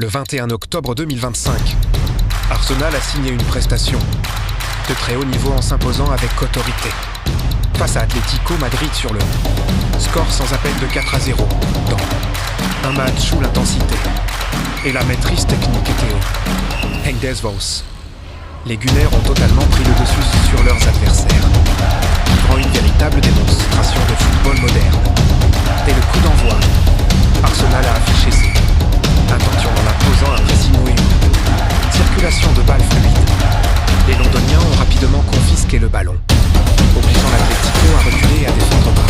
Le 21 octobre 2025, Arsenal a signé une prestation de très haut niveau en s'imposant avec autorité face à Atlético Madrid sur le score sans appel de 4-0 dans un match où l'intensité et la maîtrise technique étaient au Hengdesvos. Les Gunners ont totalement pris le dessus sur leurs adversaires, livrant une véritable démonstration de football moderne. Dès le coup d'envoi, Arsenal a affiché ses intentions en imposant un pressing et une circulation de balles fluide. Les Londoniens ont rapidement confisqué le ballon, obligeant l'Atlético à reculer et à défendre bas.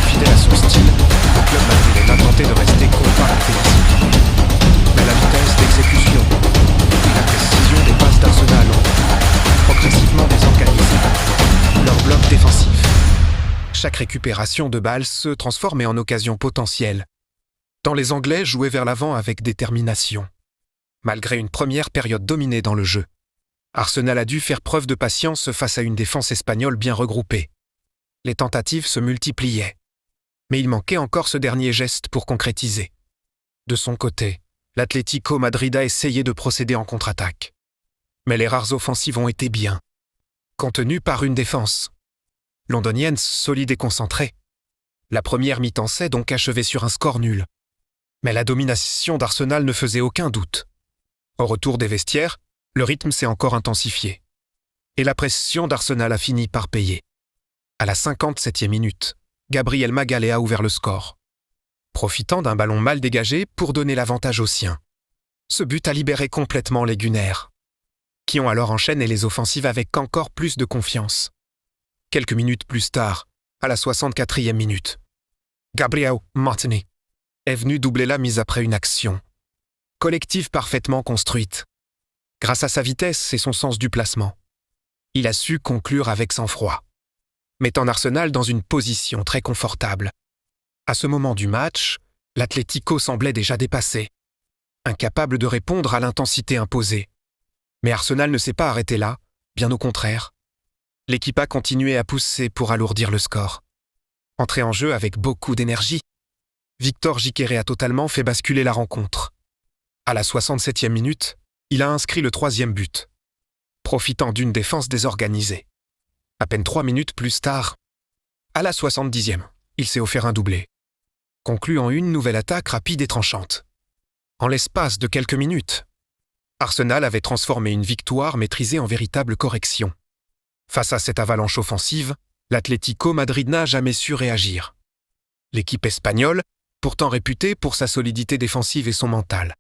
Fidèle à son style, le club madrilène a tenté de rester compact et discipliné. Mais la vitesse d'exécution et la précision des passes d'Arsenal ont progressivement désorganisé leur bloc défensif. Chaque récupération de balles se transformait en occasion potentielle, tant les Anglais jouaient vers l'avant avec détermination. Malgré une première période dominée dans le jeu, Arsenal a dû faire preuve de patience face à une défense espagnole bien regroupée. Les tentatives se multipliaient, mais il manquait encore ce dernier geste pour concrétiser. De son côté, l'Atlético Madrid a essayé de procéder en contre-attaque. Mais les rares offensives ont été bien contenues par une défense londonienne solide et concentrée. La première mi-temps s'est donc achevée sur un score nul. Mais la domination d'Arsenal ne faisait aucun doute. Au retour des vestiaires, le rythme s'est encore intensifié. Et la pression d'Arsenal a fini par payer. À la 57e minute, Gabriel Magalhaes a ouvert le score, profitant d'un ballon mal dégagé pour donner l'avantage aux siens. Ce but a libéré complètement les Gunners, qui ont alors enchaîné les offensives avec encore plus de confiance. Quelques minutes plus tard, à la 64e minute, Gabriel Martinez est venu doubler la mise après une action collective parfaitement construite. Grâce à sa vitesse et son sens du placement, il a su conclure avec sang-froid, mettant Arsenal dans une position très confortable. À ce moment du match, l'Atlético semblait déjà dépassé, incapable de répondre à l'intensité imposée. Mais Arsenal ne s'est pas arrêté là, bien au contraire. L'équipe a continué à pousser pour alourdir le score. Entré en jeu avec beaucoup d'énergie, Victor Gikere a totalement fait basculer la rencontre. À la 67e minute, il a inscrit le 3e but, profitant d'une défense désorganisée. À peine 3 minutes plus tard, à la 70e, il s'est offert un doublé, concluant une nouvelle attaque rapide et tranchante. En l'espace de quelques minutes, Arsenal avait transformé une victoire maîtrisée en véritable correction. Face à cette avalanche offensive, l'Atlético Madrid n'a jamais su réagir. L'équipe espagnole, pourtant réputée pour sa solidité défensive et son mental,